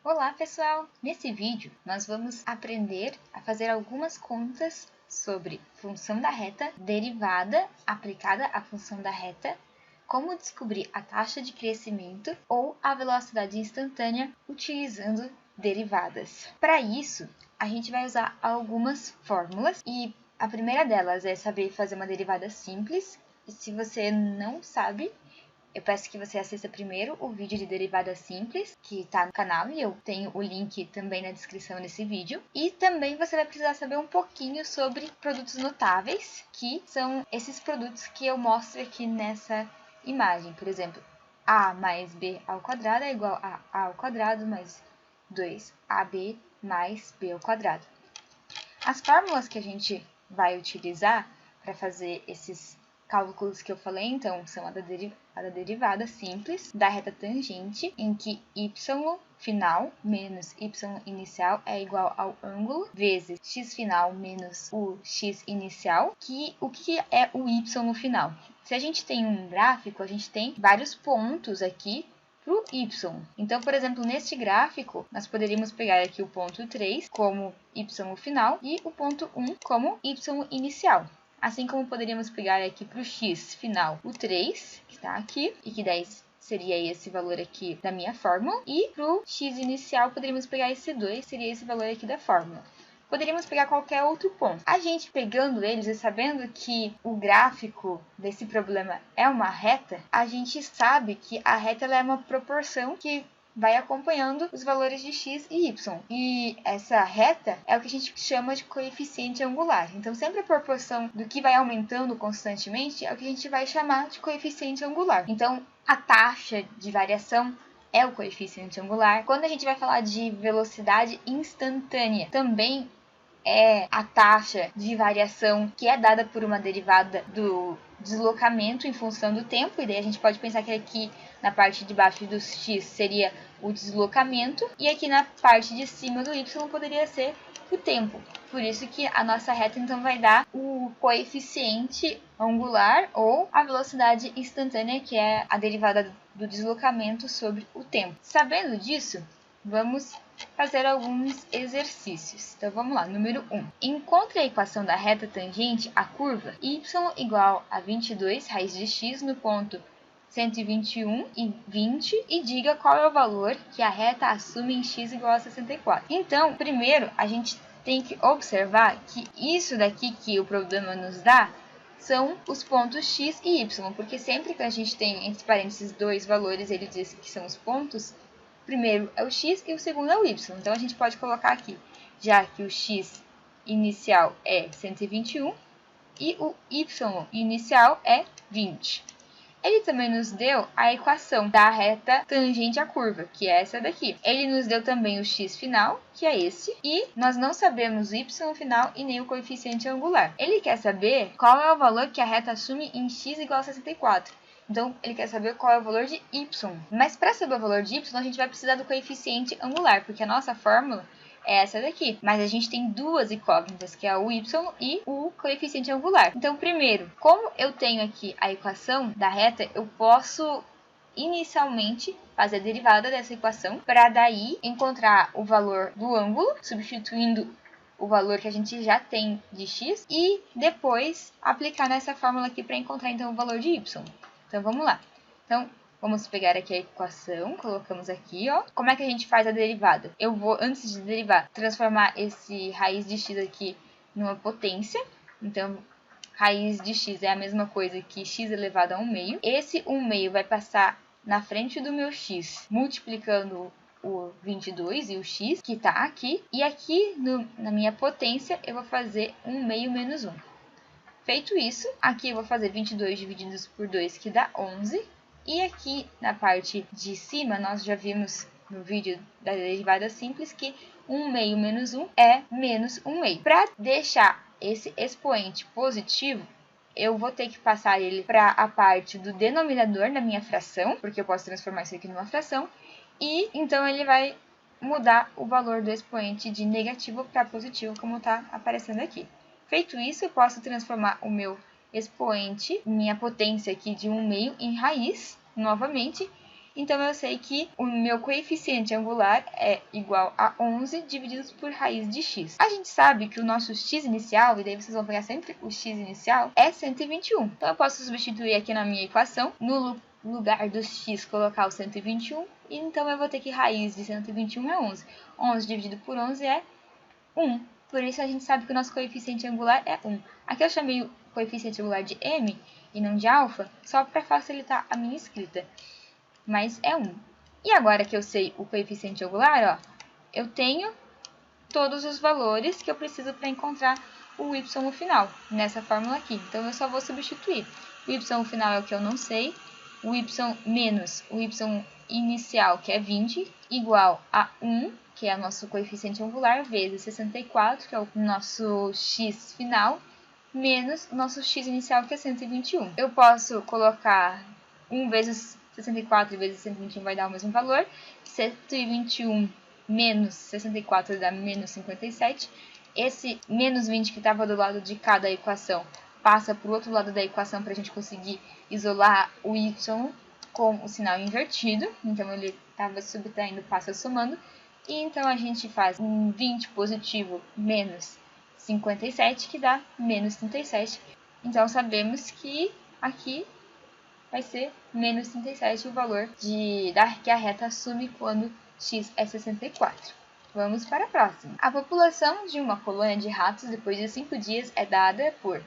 Olá pessoal! Nesse vídeo nós vamos aprender a fazer algumas contas sobre função da reta, derivada aplicada à função da reta, como descobrir a taxa de crescimento ou a velocidade instantânea utilizando derivadas. Para isso, a gente vai usar algumas fórmulas e a primeira delas é saber fazer uma derivada simples. E se você não sabe, eu peço que você assista primeiro o vídeo de derivada simples, que está no canal, e eu tenho o link também na descrição desse vídeo. E também você vai precisar saber um pouquinho sobre produtos notáveis, que são esses produtos que eu mostro aqui nessa imagem. Por exemplo, a mais b ao quadrado é igual a ao quadrado mais 2ab mais b ao quadrado. As fórmulas que a gente vai utilizar para fazer esses cálculos que eu falei, então, são a da derivada simples da reta tangente, em que y final menos y inicial é igual ao ângulo vezes x final menos o x inicial, o que é o y no final. Se a gente tem um gráfico, a gente tem vários pontos aqui para o y. Então, por exemplo, neste gráfico, nós poderíamos pegar aqui o ponto 3 como y final e o ponto 1 como y inicial. Assim como poderíamos pegar aqui para o x final o 3, que está aqui, e que daí seria esse valor aqui da minha fórmula. E para o x inicial poderíamos pegar esse 2, seria esse valor aqui da fórmula. Poderíamos pegar qualquer outro ponto. A gente pegando eles e sabendo que o gráfico desse problema é uma reta, a gente sabe que a reta ela é uma proporção que vai acompanhando os valores de x e y. E essa reta é o que a gente chama de coeficiente angular. Então, sempre a proporção do que vai aumentando constantemente é o que a gente vai chamar de coeficiente angular. Então, a taxa de variação é o coeficiente angular. Quando a gente vai falar de velocidade instantânea, também é a taxa de variação que é dada por uma derivada do deslocamento em função do tempo. E daí a gente pode pensar que aqui na parte de baixo do x seria o deslocamento e aqui na parte de cima do y poderia ser o tempo. Por isso que a nossa reta então vai dar o coeficiente angular ou a velocidade instantânea, que é a derivada do deslocamento sobre o tempo. Sabendo disso, vamos fazer alguns exercícios. Então vamos lá, número 1. Encontre a equação da reta tangente à curva y igual a 22 raiz de x no ponto 121 e 20 e diga qual é o valor que a reta assume em x igual a 64. Então, primeiro a gente tem que observar que isso daqui que o problema nos dá são os pontos x e y, porque sempre que a gente tem entre parênteses dois valores, ele diz que são os pontos. O primeiro é o x e o segundo é o y. Então, a gente pode colocar aqui, já que o x inicial é 121 e o y inicial é 20. Ele também nos deu a equação da reta tangente à curva, que é essa daqui. Ele nos deu também o x final, que é esse, e nós não sabemos o y final e nem o coeficiente angular. Ele quer saber qual é o valor que a reta assume em x igual a 64. Então, ele quer saber qual é o valor de y. Mas para saber o valor de y, a gente vai precisar do coeficiente angular, porque a nossa fórmula é essa daqui. Mas a gente tem duas incógnitas, que é o y e o coeficiente angular. Então, primeiro, como eu tenho aqui a equação da reta, eu posso inicialmente fazer a derivada dessa equação para daí encontrar o valor do ângulo, substituindo o valor que a gente já tem de x e depois aplicar nessa fórmula aqui para encontrar então o valor de y. Então, vamos lá. Então, vamos pegar aqui a equação, colocamos aqui, ó. Como é que a gente faz a derivada? Eu vou, antes de derivar, transformar esse raiz de x aqui numa potência. Então, raiz de x é a mesma coisa que x elevado a 1 meio. Esse 1 meio vai passar na frente do meu x, multiplicando o 22 e o x, que está aqui. E aqui, na minha potência, eu vou fazer 1 meio menos 1. Feito isso, aqui eu vou fazer 22 divididos por 2, que dá 11. E aqui na parte de cima, nós já vimos no vídeo da derivada simples que 1 meio menos 1 é menos 1 meio. Para deixar esse expoente positivo, eu vou ter que passar ele para a parte do denominador da minha fração, porque eu posso transformar isso aqui numa fração. E então ele vai mudar o valor do expoente de negativo para positivo, como está aparecendo aqui. Feito isso, eu posso transformar o meu expoente, minha potência aqui de 1 meio, em raiz, novamente. Então, eu sei que o meu coeficiente angular é igual a 11 dividido por raiz de x. A gente sabe que o nosso x inicial, e daí vocês vão pegar sempre o x inicial, é 121. Então, eu posso substituir aqui na minha equação, no lugar do x, colocar o 121. E então, eu vou ter que raiz de 121 é 11. 11 dividido por 11 é 1. Por isso, a gente sabe que o nosso coeficiente angular é 1. Aqui eu chamei o coeficiente angular de m e não de alfa, só para facilitar a minha escrita. Mas é 1. E agora que eu sei o coeficiente angular, ó, eu tenho todos os valores que eu preciso para encontrar o y no final, nessa fórmula aqui. Então, eu só vou substituir. O y no final é o que eu não sei, o y menos o y inicial, que é 20, igual a 1, que é o nosso coeficiente angular, vezes 64, que é o nosso x final, menos o nosso x inicial, que é 121. Eu posso colocar 1 vezes 64 vezes 121 vai dar o mesmo valor. 121 menos 64 dá menos 57. Esse menos 20 que estava do lado de cada equação passa para o outro lado da equação para a gente conseguir isolar o y com o sinal invertido. Então, ele estava subtraindo, passa somando. E então, a gente faz um 20 positivo menos 57, que dá menos 37. Então, sabemos que aqui vai ser menos 37 o valor que a reta assume quando x é 64. Vamos para a próxima. A população de uma colônia de ratos depois de 5 dias é dada por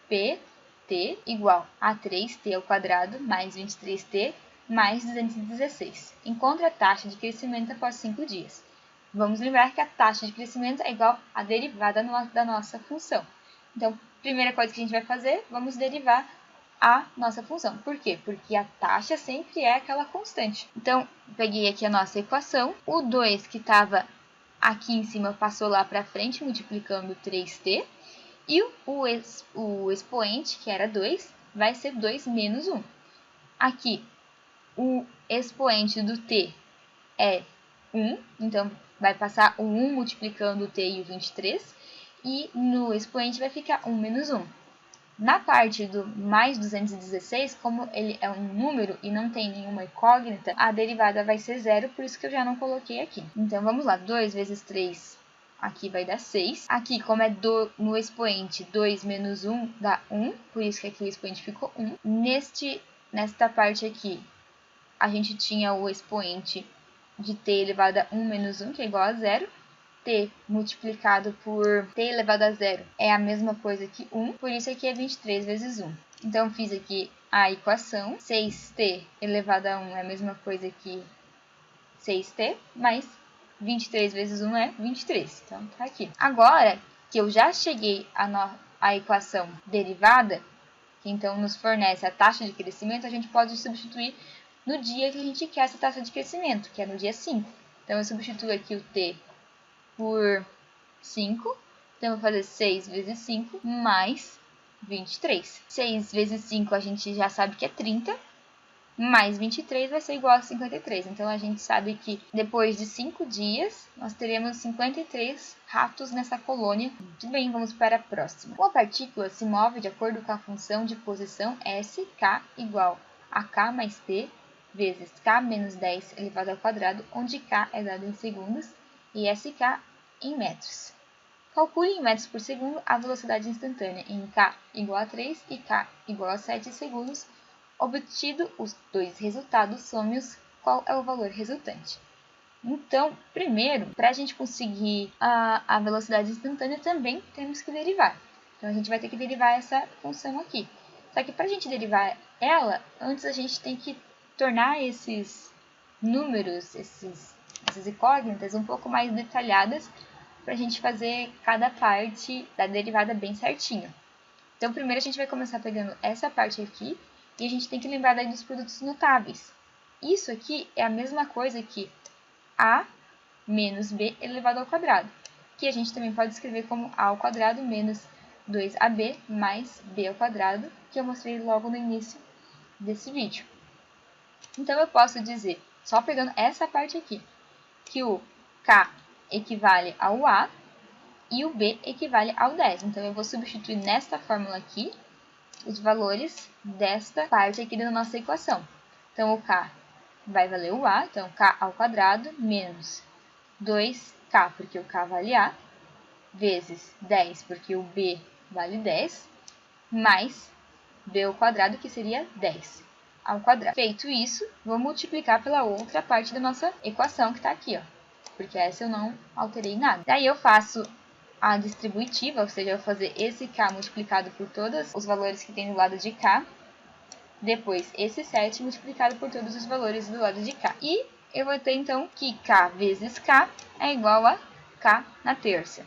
Pt igual a 3t ao quadrado mais 23t mais 216. Encontre a taxa de crescimento após 5 dias. Vamos lembrar que a taxa de crescimento é igual à derivada da nossa função. Então, primeira coisa que a gente vai fazer, vamos derivar a nossa função. Por quê? Porque a taxa sempre é aquela constante. Então, peguei aqui a nossa equação. O 2 que estava aqui em cima passou lá para frente, multiplicando 3t. E o expoente, que era 2, vai ser 2 menos 1. Aqui, o expoente do t é 1. Então, vai passar o 1 multiplicando o t e o 23. E no expoente vai ficar 1 menos 1. Na parte do mais 216, como ele é um número e não tem nenhuma incógnita, a derivada vai ser 0, por isso que eu já não coloquei aqui. Então, vamos lá. 2 vezes 3, aqui vai dar 6. Aqui, como é no expoente, 2 menos 1 dá 1, por isso que aqui o expoente ficou 1. Nesta parte aqui, a gente tinha o expoente de t elevado a 1 menos 1, que é igual a 0. T multiplicado por t elevado a 0 é a mesma coisa que 1, por isso aqui é 23 vezes 1. Então, fiz aqui a equação, 6t elevado a 1 é a mesma coisa que 6t, mais 23 vezes 1 é 23. Então, tá aqui. Agora que eu já cheguei à equação derivada, que então nos fornece a taxa de crescimento, a gente pode substituir no dia que a gente quer essa taxa de crescimento, que é no dia 5. Então, eu substituo aqui o t por 5, então eu vou fazer 6 vezes 5 mais 23. 6 vezes 5 a gente já sabe que é 30, mais 23 vai ser igual a 53. Então, a gente sabe que depois de 5 dias, nós teremos 53 ratos nessa colônia. Muito bem, vamos para a próxima. Uma partícula se move de acordo com a função de posição SK igual a K mais T vezes K menos 10 elevado ao quadrado, onde K é dado em segundos e SK em metros. Calcule em metros por segundo a velocidade instantânea em K igual a 3 e K igual a 7 segundos. Obtido os dois resultados, some-os. Qual é o valor resultante? Então, primeiro, para a gente conseguir a velocidade instantânea, também temos que derivar. Então, a gente vai ter que derivar essa função aqui. Só que para a gente derivar ela, antes a gente tem que tornar esses números, essas incógnitas um pouco mais detalhadas para a gente fazer cada parte da derivada bem certinho. Então, primeiro a gente vai começar pegando essa parte aqui e a gente tem que lembrar daí dos produtos notáveis. Isso aqui é a mesma coisa que a menos b elevado ao quadrado, que a gente também pode escrever como a ao quadrado menos 2ab mais b ao quadrado, que eu mostrei logo no início desse vídeo. Então, eu posso dizer, só pegando essa parte aqui, que o k equivale ao a e o b equivale ao 10. Então, eu vou substituir nesta fórmula aqui os valores desta parte aqui da nossa equação. Então, o k vai valer o A, então k ao quadrado menos 2k, porque o k vale A, vezes 10, porque o b vale 10, mais b ao quadrado, que seria 10 ao quadrado. Feito isso, vou multiplicar pela outra parte da nossa equação que está aqui, ó, porque essa eu não alterei nada. Daí eu faço a distributiva, ou seja, eu vou fazer esse k multiplicado por todos os valores que tem do lado de cá, depois esse 7 multiplicado por todos os valores do lado de cá. E eu vou ter então que k vezes k é igual a k na terça.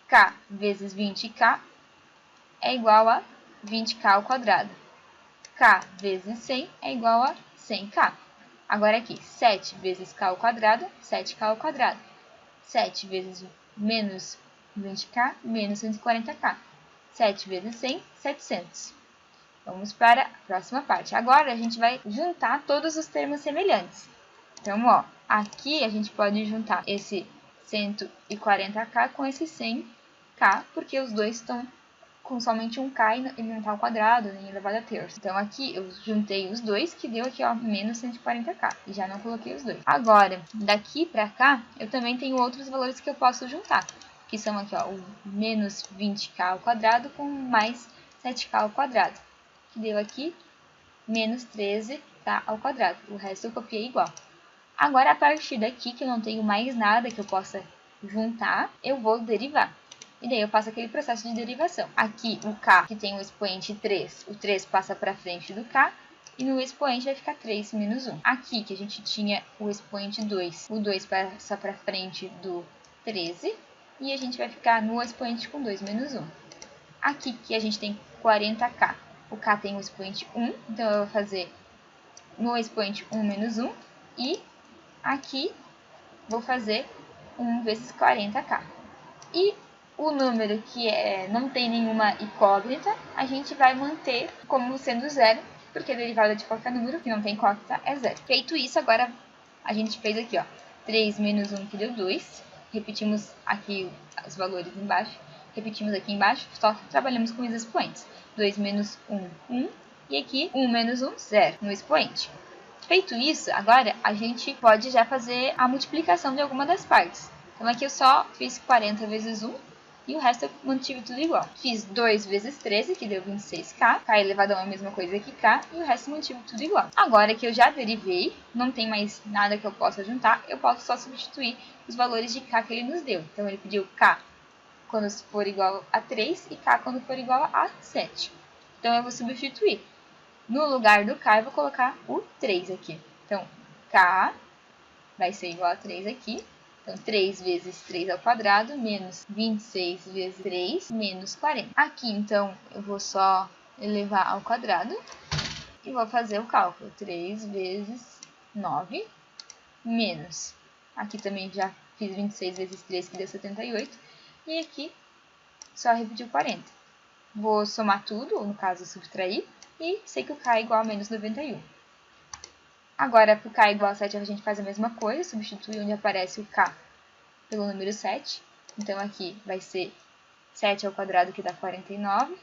K vezes 20k é igual a 20k ao quadrado. K vezes 100 é igual a 100k. Agora aqui, 7 vezes k ao quadrado, 7k ao quadrado. 7 vezes menos 20k, menos 140k. 7 vezes 100, 700. Vamos para a próxima parte. Agora a gente vai juntar todos os termos semelhantes. Então, ó, aqui a gente pode juntar esse 140k com esse 100k, porque os dois estão com somente um k e não está ao quadrado, nem elevado a terço. Então, aqui eu juntei os dois, que deu aqui, ó, menos 140k. E já não coloquei os dois. Agora, daqui para cá, eu também tenho outros valores que eu posso juntar. Que são aqui, ó, o menos 20k ao quadrado com mais 7k ao quadrado. Que deu aqui menos 13k ao quadrado. O resto eu copiei igual. Agora, a partir daqui, que eu não tenho mais nada que eu possa juntar, eu vou derivar. E daí eu faço aquele processo de derivação. Aqui, o k, que tem o expoente 3, o 3 passa para frente do k, e no expoente vai ficar 3 menos 1. Aqui, que a gente tinha o expoente 2, o 2 passa para frente do 13, e a gente vai ficar no expoente com 2 menos 1. Aqui, que a gente tem 40k, o k tem o expoente 1, então eu vou fazer no expoente 1 menos 1, e aqui vou fazer 1 vezes 40k. E o número que não tem nenhuma incógnita, a gente vai manter como sendo zero, porque a derivada de qualquer número que não tem incógnita é zero. Feito isso, agora a gente fez aqui, ó, 3 menos 1 que deu 2. Repetimos aqui os valores embaixo. Repetimos aqui embaixo, só trabalhamos com os expoentes. 2 menos 1, 1. E aqui, 1 menos 1, 0 no expoente. Feito isso, agora a gente pode já fazer a multiplicação de alguma das partes. Então aqui eu só fiz 40 vezes 1 e o resto eu mantive tudo igual. Fiz 2 vezes 13, que deu 26k. K elevado a 1 é a mesma coisa que k, e o resto mantive tudo igual. Agora que eu já derivei, não tem mais nada que eu possa juntar, eu posso só substituir os valores de k que ele nos deu. Então ele pediu k quando for igual a 3 e k quando for igual a 7. Então eu vou substituir. No lugar do k, eu vou colocar o 3 aqui. Então, k vai ser igual a 3 aqui. Então, 3 vezes 3 ao quadrado, menos 26 vezes 3, menos 40. Aqui, então, eu vou só elevar ao quadrado e vou fazer o cálculo. 3 vezes 9, menos. Aqui também já fiz 26 vezes 3, que deu 78. E aqui, só repetir o 40. Vou somar tudo, ou no caso, subtrair. E sei que o k é igual a menos 91. Agora, para o k igual a 7, a gente faz a mesma coisa. Substitui onde aparece o k pelo número 7. Então, aqui vai ser 7 ao quadrado, que dá 49.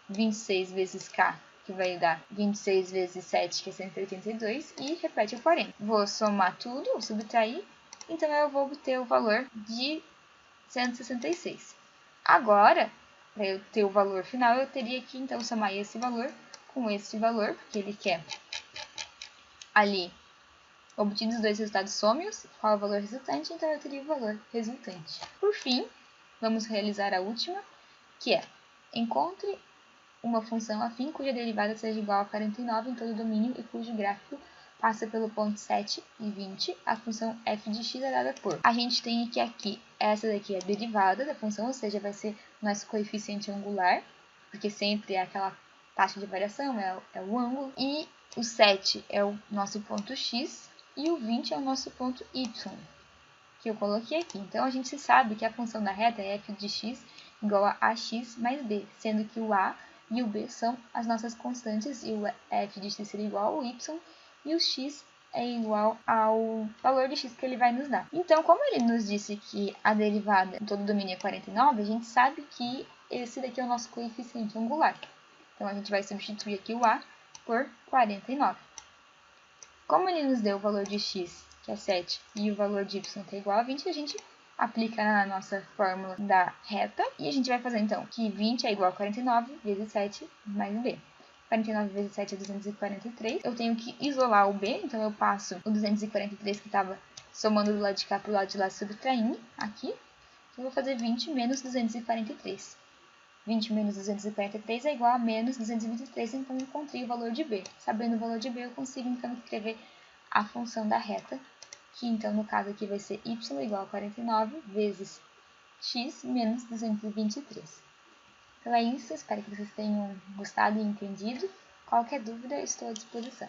26 vezes k, que vai dar 26 vezes 7, que é 182. E repete o 40. Vou somar tudo, ou subtrair. Então, eu vou obter o valor de 166. Agora, para eu ter o valor final, eu teria que, então, somar esse valor com esse valor, porque ele quer ali obtidos os dois resultados sômios, qual é o valor resultante, então eu teria o valor resultante. Por fim, vamos realizar a última, que é: encontre uma função afim cuja derivada seja igual a 49 em todo o domínio e cujo gráfico passa pelo ponto 7 e 20, a função f de x é dada por. A gente tem aqui, essa daqui é a derivada da função, ou seja, vai ser nosso coeficiente angular, porque sempre é aquela taxa de variação, é o ângulo. E o 7 é o nosso ponto x e o 20 é o nosso ponto y, que eu coloquei aqui. Então, a gente sabe que a função da reta é f de x igual a ax mais b, sendo que o a e o b são as nossas constantes, e o f de x seria igual ao y, e o x é igual ao valor de x que ele vai nos dar. Então, como ele nos disse que a derivada em todo o domínio é 49, a gente sabe que esse daqui é o nosso coeficiente angular. Então, a gente vai substituir aqui o a por 49. Como ele nos deu o valor de x, que é 7, e o valor de y que é igual a 20, a gente aplica na nossa fórmula da reta. E a gente vai fazer, então, que 20 é igual a 49 vezes 7 mais b. 49 vezes 7 é 243. Eu tenho que isolar o b, então eu passo o 243 que estava somando do lado de cá para o lado de lá, subtraindo aqui. Eu vou fazer 20 menos 243. 20 menos 243 é igual a menos 223, então eu encontrei o valor de b. Sabendo o valor de b, eu consigo então escrever a função da reta, que então no caso aqui vai ser y igual a 49 vezes x menos 223. Então é isso, espero que vocês tenham gostado e entendido. Qualquer dúvida, estou à disposição.